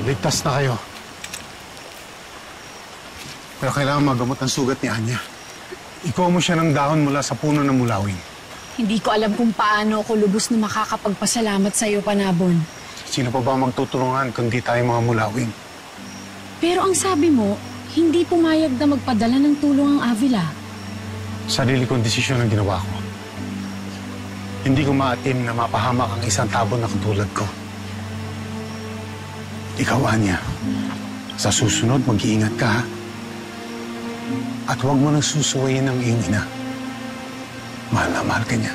Ligtas na kayo. Pero kailangan magamot ang sugat ni Anya. Ikaw mo siya ng dahon mula sa puno ng mulawin. Hindi ko alam kung paano ako lubos na makakapagpasalamat sa iyo, Panabon. Sino pa ba magtutulungan kundi tayo mga mulawin? Pero ang sabi mo, hindi pumayag na magpadala ng tulong ang Avila. Sarili kong desisyon ang ginawa ko. Hindi ko maatim na mapahamak ang isang tabo na katulad ko. Ikaw, Anya, sa susunod mag-iingat ka, ha? At huwag mo nang susuwayin ang iyong ina. Mahal na mahal ka niya.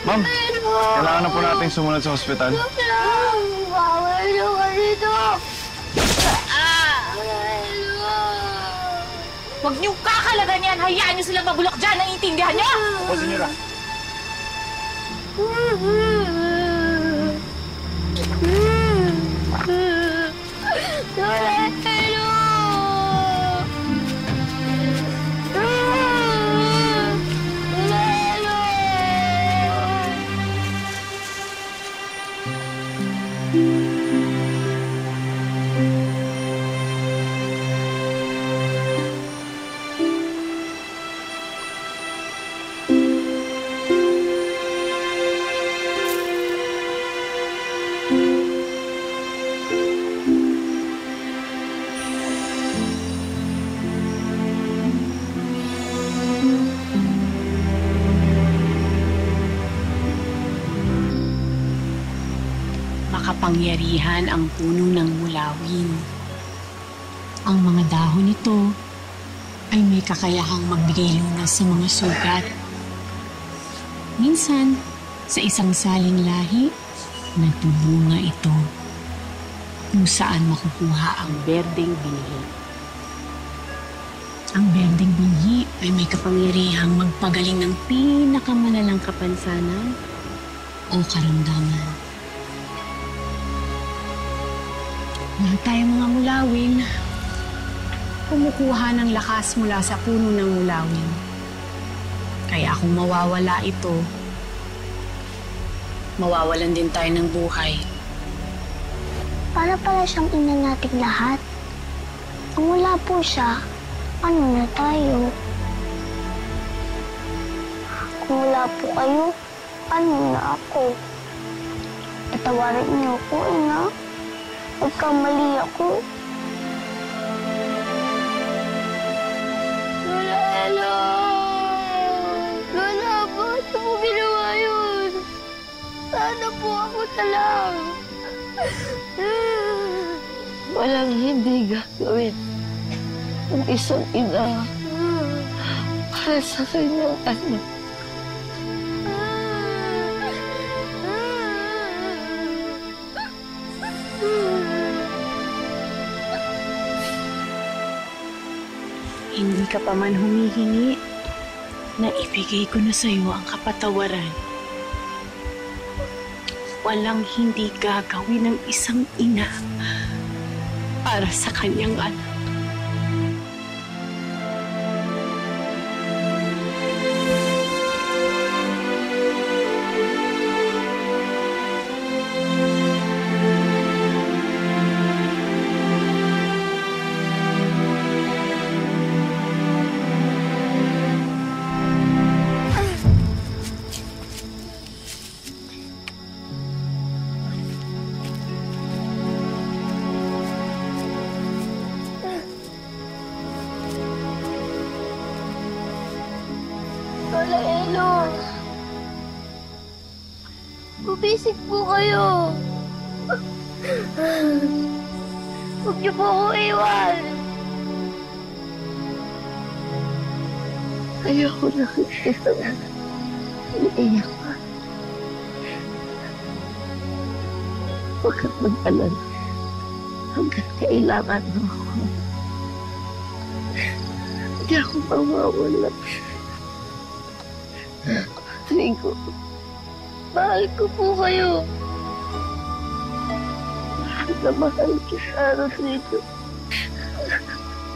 Ma'am, kailangan na po nating sumunod sa ospital. Bawal nyo ka dito! Huwag niyong kakalagan yan! Hayaan niyo silang mabulok dyan! Naiintindihan niyo? Opo, senyora. Makapangyarihan ang puno ng mulawin. Ang mga dahon nito ay may kakayahang magbigay lunas sa mga sugat. Minsan, sa isang saling lahi, nagtubunga ito kung saan makukuha ang berdeng binhi. Ang berdeng binhi ay may kapangyarihang magpagaling ng pinakamalalang kapansanan o karamdaman. Lahat tayo mga mulawin, kumukuha ng lakas mula sa puno ng mulawin. Kaya kung mawawala ito, mawawalan din tayo ng buhay. Para pala siyang ina nating lahat. Kung wala po siya, ano na tayo? Kung wala po kayo, ano na ako? Patawarin niyo ako, ina. Nagkamali ako. Lola! Lola, bakit mo ginawa yun? Sana po ako na lang. Walang hindi gagawin ng isang ina para sa kanyang anak. Hindi ka pa man humihingi na ibigay ko na sa iyo ang kapatawaran. Walang hindi gagawin ng isang ina para sa kanyang anak. Lola Elo! Bubisig po kayo! Huwag niyo po ako iwan! Ayoko nakikita na iiyak ka. Huwag kang mag-alala hanggang kailangan mo ako. Hindi ako mawawala. Rico, Mahal ko po kayo. Na mahal kita, Rodrigo.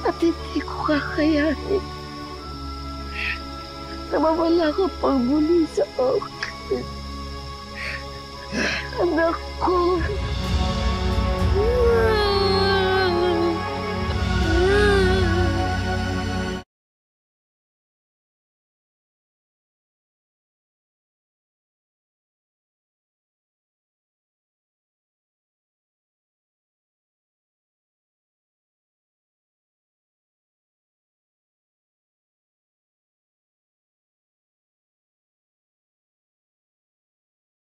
At hindi ko kakayanin na mawala ko pang muli sa akin. Anak ko.